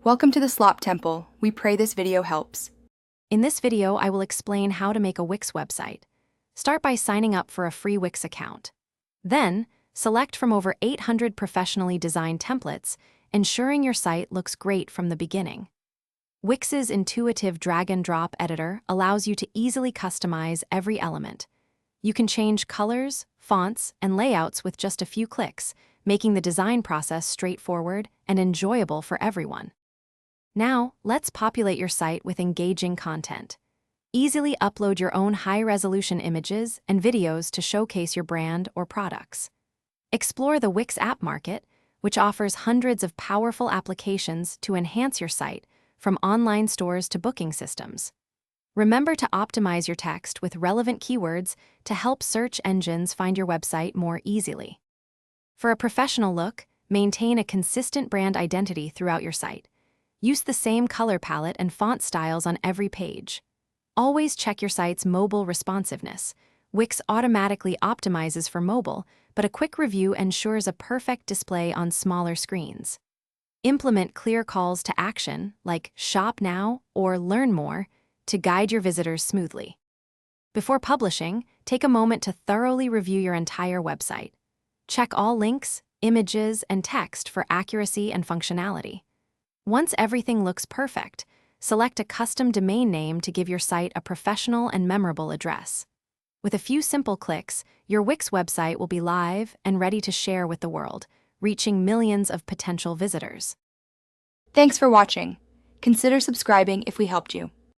Welcome to the Slop Temple. We pray this video helps. In this video, I will explain how to make a Wix website. Start by signing up for a free Wix account. Then, select from over 800 professionally designed templates, ensuring your site looks great from the beginning. Wix's intuitive drag-and-drop editor allows you to easily customize every element. You can change colors, fonts, and layouts with just a few clicks, making the design process straightforward and enjoyable for everyone. Now, let's populate your site with engaging content. Easily upload your own high-resolution images and videos to showcase your brand or products. Explore the Wix App Market, which offers hundreds of powerful applications to enhance your site, from online stores to booking systems. Remember to optimize your text with relevant keywords to help search engines find your website more easily. For a professional look, maintain a consistent brand identity throughout your site. Use the same color palette and font styles on every page. Always check your site's mobile responsiveness. Wix automatically optimizes for mobile, but a quick review ensures a perfect display on smaller screens. Implement clear calls to action, like Shop Now or Learn More, to guide your visitors smoothly. Before publishing, take a moment to thoroughly review your entire website. Check all links, images, and text for accuracy and functionality. Once everything looks perfect, select a custom domain name to give your site a professional and memorable address. With a few simple clicks, your Wix website will be live and ready to share with the world, reaching millions of potential visitors. Thanks for watching. Consider subscribing if we helped you.